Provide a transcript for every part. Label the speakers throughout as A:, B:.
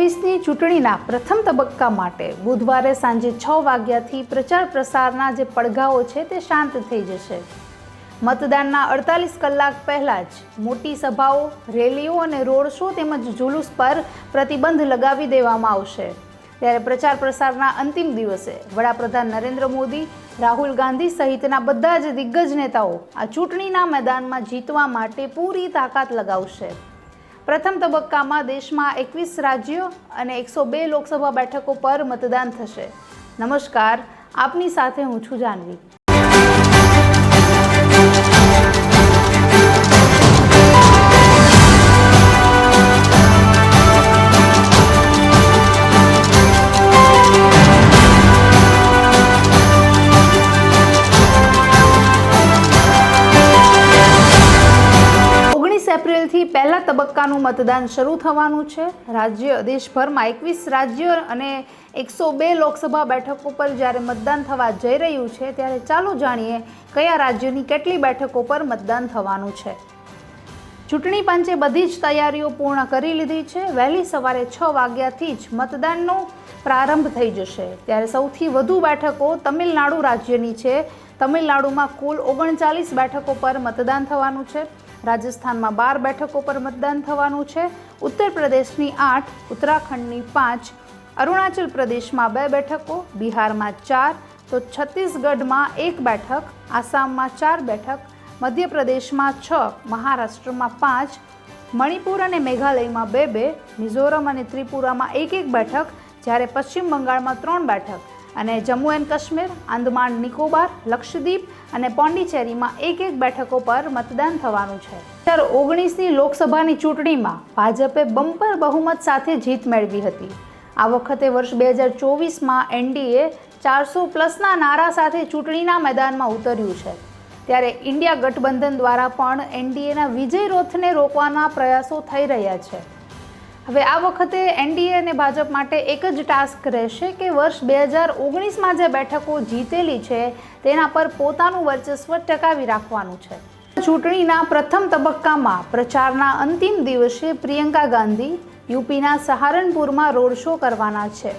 A: 2024ની ચૂંટણીના પ્રથમ તબક્કા માટે બુધવારે સાંજે 6 વાગ્યાથી પ્રચાર પ્રસારના જે પડઘાઓ છે તે શાંત થઈ જશે। મતદાનના 48 કલાક પહેલાં જ મોટી સભાઓ, રેલીઓ અને રોડ શો તેમજ જુલુસ પર પ્રતિબંધ લગાવી દેવામાં આવશે। ત્યારે પ્રચાર પ્રસારના અંતિમ દિવસે વડાપ્રધાન નરેન્દ્ર મોદી, રાહુલ ગાંધી સહિતના બધા જ દિગ્ગજ નેતાઓ આ ચૂંટણીના મેદાનમાં જીતવા માટે પૂરી તાકાત લગાવશે। પ્રથમ તબક્કામાં દેશમાં 21 રાજ્યો અને 102 લોકસભા બેઠકો પર મતદાન થશે। નમસ્કાર, આપની સાથે હું છું જાનવી। એપ્રિલથી પહેલા તબક્કાનું મતદાન શરૂ થવાનું છે। દેશભરમાં 21 રાજ્યો અને 102 લોકસભા બેઠકો પર જ્યારે મતદાન થવા જઈ રહ્યું છે ત્યારે ચાલો જાણીએ કયા રાજ્યોની કેટલી બેઠકો પર મતદાન થવાનું છે। ચૂંટણી પંચે બધી જ તૈયારીઓ પૂર્ણ કરી લીધી છે। વહેલી સવારે 6 વાગ્યાથી જ મતદાનનો પ્રારંભ થઈ જશે। ત્યારે સૌથી વધુ બેઠકો તમિલનાડુ રાજ્યની છે। તમિલનાડુમાં કુલ 39 બેઠકો પર મતદાન થવાનું છે। રાજસ્થાનમાં 12 બેઠકો પર મતદાન થવાનું છે। ઉત્તર પ્રદેશની 8, ઉત્તરાખંડની 5, અરુણાચલ પ્રદેશમાં 2 બેઠકો, બિહારમાં 4, તો છત્તીસગઢમાં 1 બેઠક, આસામમાં 4 બેઠક, મધ્યપ્રદેશમાં 6, મહારાષ્ટ્રમાં 5, મણિપુર અને મેઘાલયમાં 2, મિઝોરમ અને ત્રિપુરામાં 1 બેઠક, જ્યારે પશ્ચિમ બંગાળમાં 3 બેઠક અને જમ્મુ એન્ડ કાશ્મીર, આંદામાન નિકોબાર, લક્ષદ્વીપ અને પોંડિચેરીમાં 1 બેઠકો પર મતદાન થવાનું છે। 2019ની લોકસભાની ચૂંટણીમાં ભાજપે બમ્પર બહુમત સાથે જીત મેળવી હતી। આ વખતે વર્ષ 2024માં એનડીએ 400+ નારા સાથે ચૂંટણીના મેદાનમાં ઉતર્યું છે। ત્યારે ઇન્ડિયા ગઠબંધન દ્વારા પણ એનડીએના વિજય રથને રોકવાના પ્રયાસો થઈ રહ્યા છે। હવે આ વખતે એનડીએ અને ભાજપ માટે એક જ ટાસ્ક રહેશે કે વર્ષ 2019માં જે બેઠકો જીતેલી છે તેના પર પોતાનું વર્ચસ્વ ટકાવી રાખવાનું છે। ચૂંટણીના પ્રથમ તબક્કામાં પ્રચારના અંતિમ દિવસે પ્રિયંકા ગાંધી યુપીના સહારનપુરમાં રોડ શો કરવાના છે।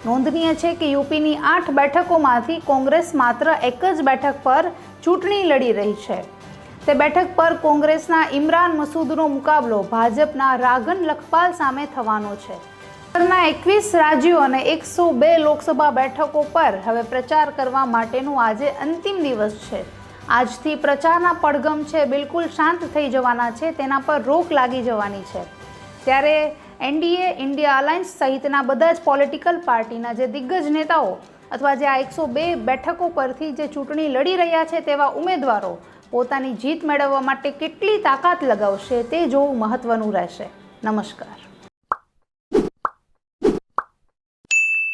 A: નોંધનીય છે કે યુપીની 8 બેઠકોમાંથી કોંગ્રેસ માત્ર એક જ બેઠક પર ચૂંટણી લડી રહી છે। તે બેઠક પર કોંગ્રેસના ઇમરાન મસૂદનો મુકાબલો ભાજપના રાઘન લખપાલ સામે થવાનો છે। દેશના 21 રાજ્યો અને 102 લોકસભા બેઠકો પર હવે પ્રચાર કરવા માટેનો આજે અંતિમ દિવસ છે। આજથી પ્રચારના પડઘમ છે બિલકુલ શાંત થઈ જવાના છે, તેના પર રોક લાગી જવાની છે। ત્યારે એનડીએ, ઇન્ડિયા અલાયન્સ સહિતના બધા જ પોલિટિકલ પાર્ટીના જે દિગ્ગજ નેતાઓ અથવા જે આ 102 બેઠકો પરથી જે ચૂંટણી લડી રહ્યા છે તેવા ઉમેદવારો પોતાની જીત મેળવવા માટે કેટલી તાકાત લગાવશે તે જોવું મહત્વનું રહેશે। નમસ્કાર।